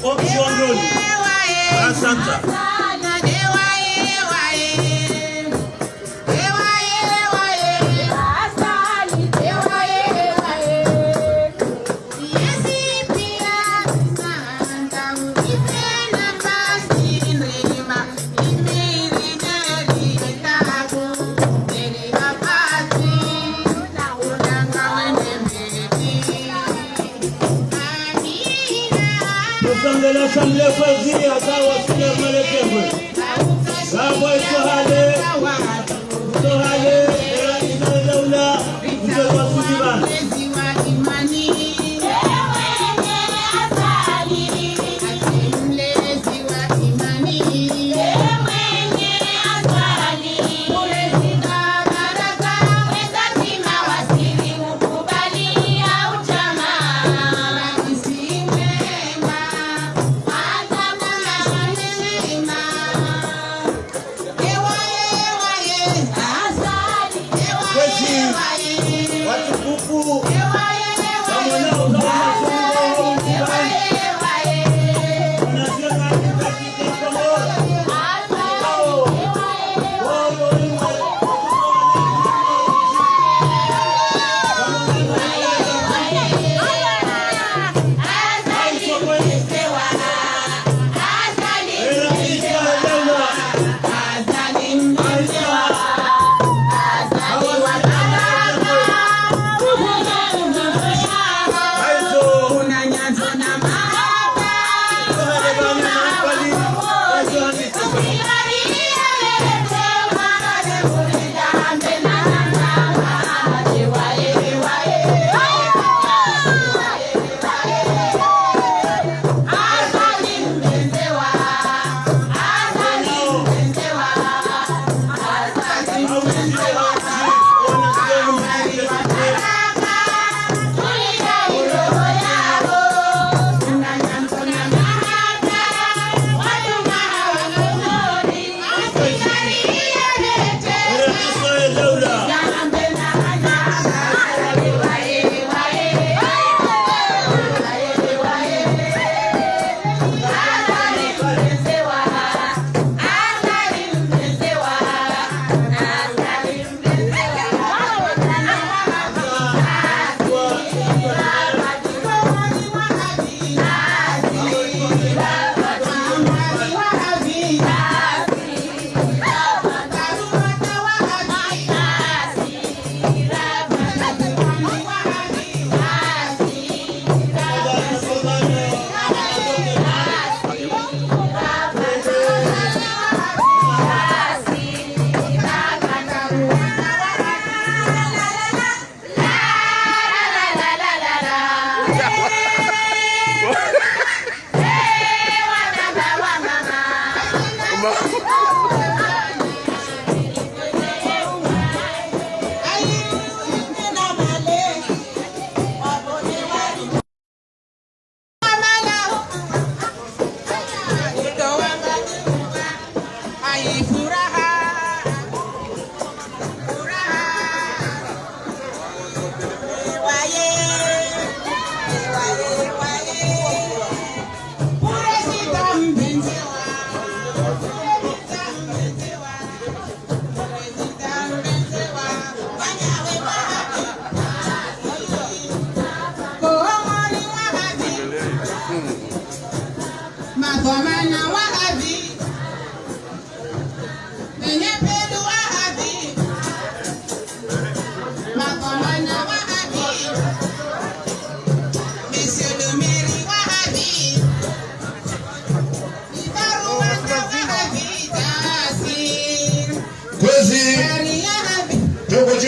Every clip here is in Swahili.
Option Asante. de l'Assemblée choisie à Tawa Seigneur Malekembe. Gaboy Sohale, Issa Daoula, Mzee wa Sudiban.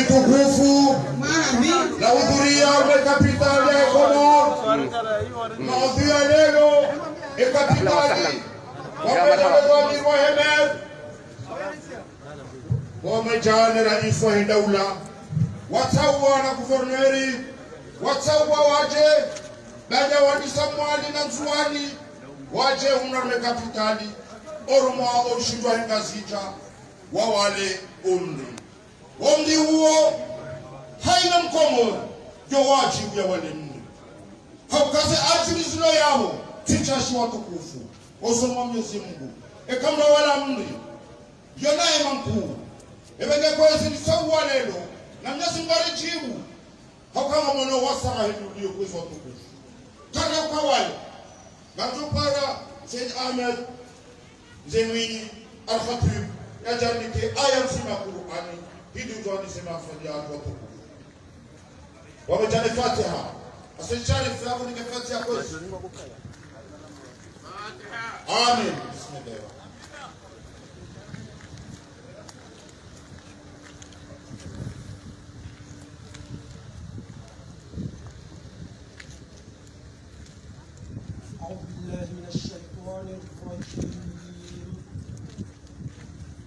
Tukufu na hudhuria kapitali ya Kongo maudhui ya leo kapitali wamejadili Mohamed wamejana rais wa Daula watawa na guverneri watawa waje baada wadisa mwali na nzuani waje unarme kapitali orumwa oshindwa ngazija wawale omri huo haina mkomo jo wajibu ya wale mnu haukaze ajili zino yao chashi watukufu osoma Mwenyezi Mungu ekamna wala mri yonaye mkuu ebenge kwezi lisawa lelo na Mwenyezi Mungu alijibu hakama mwana wasara ndio kwezi watukufu tana kwa wale natupara Said Ahmed Zemini al-Khatib yajarnike aya nzima Qur'ani hili ndio anasema afanya watu watukufu wamejana Fatiha asijali flago ni Fatiha kwa Amin bismillah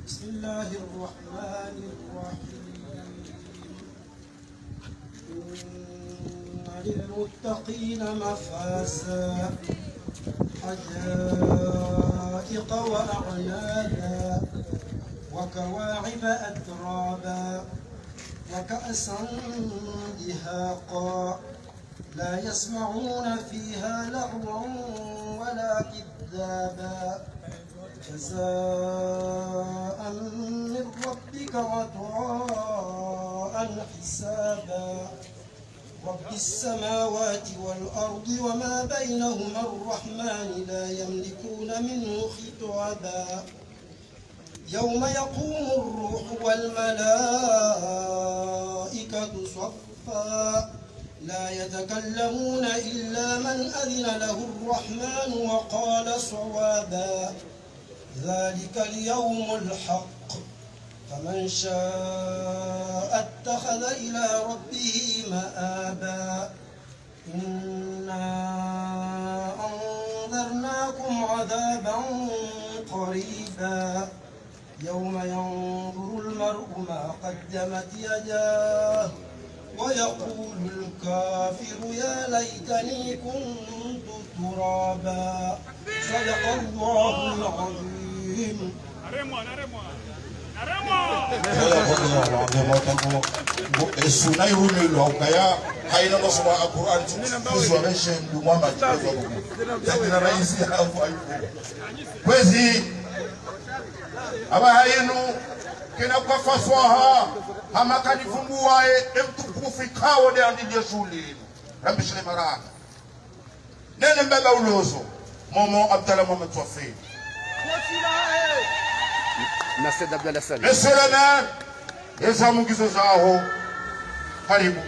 بسم الله الرحمن الرحيم إن للمتقين مفازا حدائق وأعنابا وكواعب أترابا وكأسا دهاقا لا يسمعون فيها لغوا ولا كذابا جزاء من ربك وعطاء حسابا رب السماوات والأرض وما بينهما الرحمن لا يملكون منه خطابا يوم يقوم الروح والملائكة صفا لا يتكلمون إلا من أذن له الرحمن وقال صوابا ذلك اليوم الحق فمن شاء اتخذ إلى ربه مآبا إنا أنذرناكم عذابا قريبا يوم ينظر المرء ما قدمت يداه ويقول الكافر يا ليتني كنت ترابا صدق الله العظيم. kena kwa faswaha hamaka nifumbuae emtukufu ikawo de andije shuli rabbi shile maraka nene mbaba ulozo momo Abdallah Mohamed Twafi Nased Abdallah Salim Eselana eza mugizo zaho karibu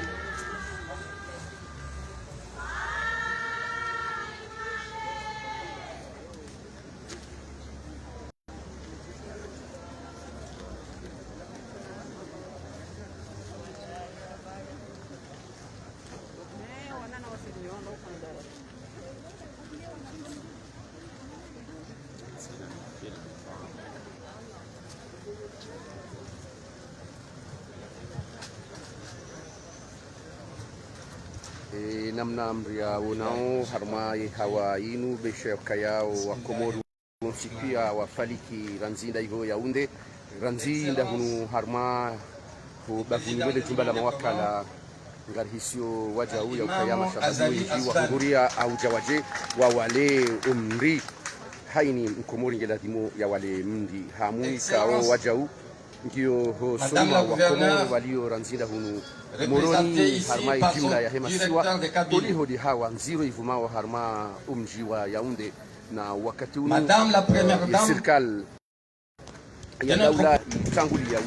namna amria unao harma hawa inu beshe kayao wa Komoru sipia wa faliki ranzinda hivyo Yaounde ranzinda hunu harma ho bavuni wele jumba la mawakala ngarhisio waja huya ukayama shababu hivi wa hunguria au jawaje wa wale umri haini mkomori ngeladimo ya wale mndi hamu kao wajau ndio ho soma wa Komoro walio ranzinda hunu Moroni harma jumla ya hemasiwa kuli hodi hawa nziro ivumao harma umji wa Yaounde na wakati unu Madame la première dame serikali ya daula itangulia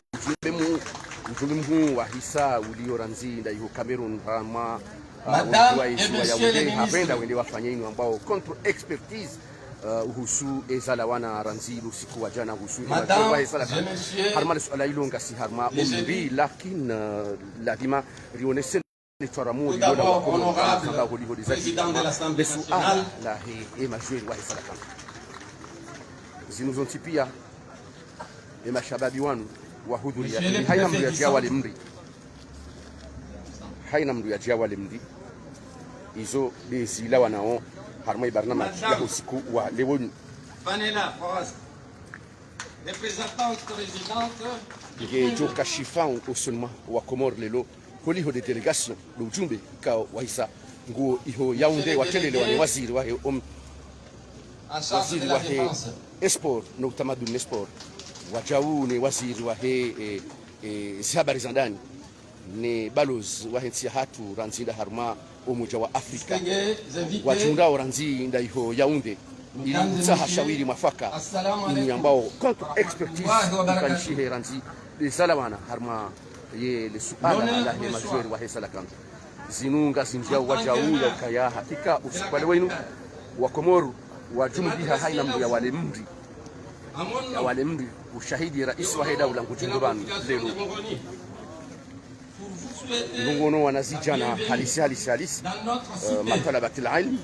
ujumbe mkuu wa hisa ulio ranzinda hiyo Cameroon harma Madame et monsieur les ministres wende wafanye inu ambao contre expertise uhusu ezala wana ranzilu siku wa jana uhusu harma swala hilo ngasi harma umbi lakini lazima rionese Toramour la président de l'Assemblée nationale la majeur wa hisala kama zinuzontipia mashababi wanu wahudhuria haina mdu ya jawali mri haina mdu ya jawali mri izo bezila wanao harma barnama ya usiku wa lewoni Vanella Foraz représentante présidente qui joka chifan au seulement wa Comores lelo holiho de délégation l'ujumbe ka waisa nguo iho Yaounde watelele wani waziri wa en charge de waziri la wa he défense. sport na utamaduni sport, wajau ni waziri wa he habari za ndani ni balozi wa hensi hatu ranzinda harma Umoja wa Afrika wajundao ranzinda iho Yaounde ili msaha shawiri mwafaka ini ambao contre expertise kanishihe ranzi salawana harma ye le suala la he majori wa hesa lakan zinunga zinjao wajau ya kaya hakika usikwale wenu wa Komoru wa jumuiya haina mbu ya wale mri ushahidi rais wa daula ngujundurani leo nungono wanazijana halisi matalabat alilm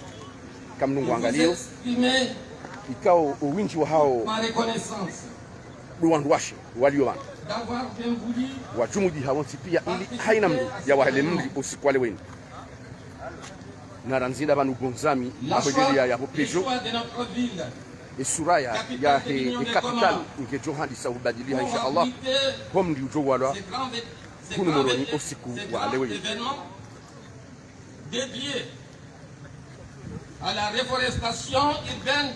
kama nungu angalio ikao uwinji wa hao duandwashe walio wa jumuiya hawonsi pia ili haina mbu ya wale mri usikwale wenu na ranzinda banu gonzami abojeli ya hopejo Suraya ya he capital nke johandi sa ubadilia insha Allah hom ndi ujowala kunu moroni osiku wa lewe dédié à la réforestation urbaine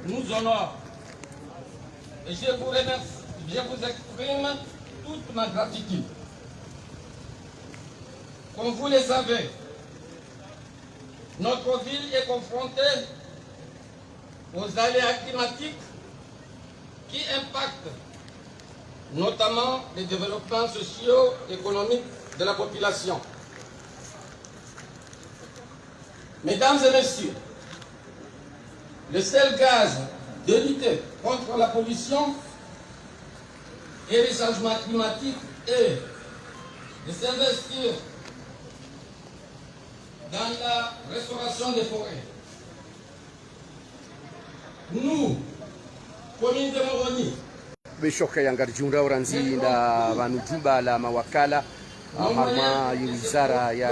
nous honore. Et je vous remercie, je vous exprime toute ma gratitude. Comme vous le savez, notre ville est confrontée aux aléas climatiques qui impactent notamment les développements socio-économiques de la population. Mesdames et messieurs, le seul gage de lutter contre la pollution et les changements climatiques est de s'investir dans la restauration des forêts. Nous, commune de Moroni, beshoka yangarjunda uranzinda vanu jumba la mawakala harma wizara ya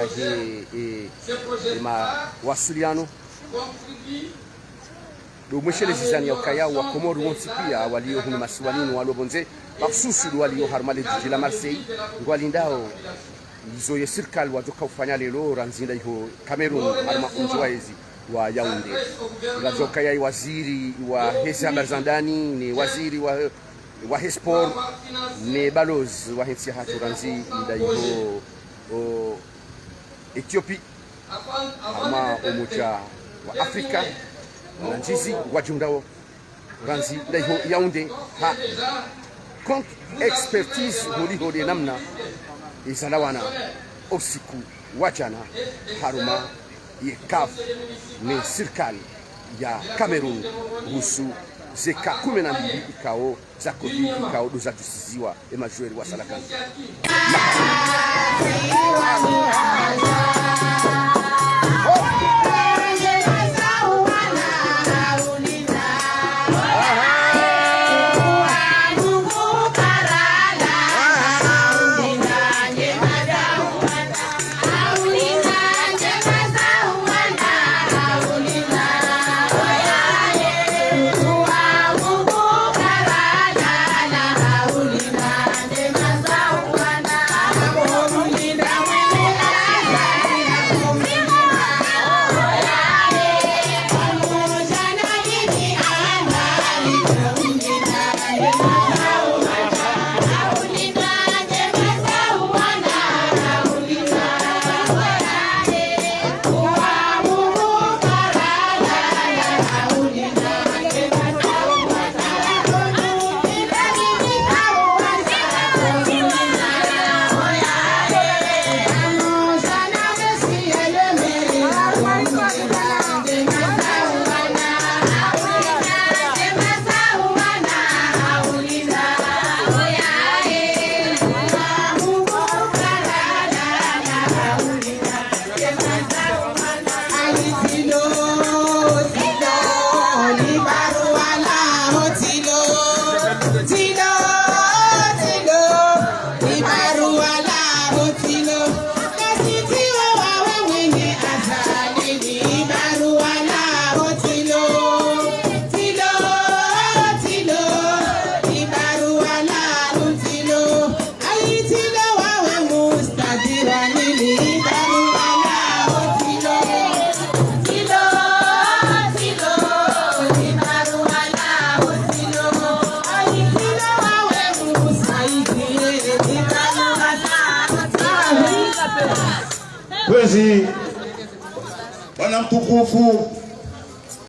mawasiliano do mweshele zizani ya ukaya wa Komoru wonsi pia walio hunu masiwanini walobonze baksusu walio harma le jiji la Marseille ngwalindao izo ye sirkal wajoka ufanya lelo ranzinda iho Cameroon harma unjwaezi wa Yaounde ngajoka ya waziri wa hesa habari za ndani ni waziri wa sport ni balozi wa hensi hatu ranzi ndaiho Ethiopia ama Umoja wa Afrika nanjizi wajundao ranzi ndaiho Yaounde ha contre expertise holi namna izalawana usiku wajana haruma yekaf ni serikali ya Cameroon husu zeka 12 ikao za COVID ikao doza tusiziwa emajweri wa Salakani Mwenyezi, Bwana mtukufu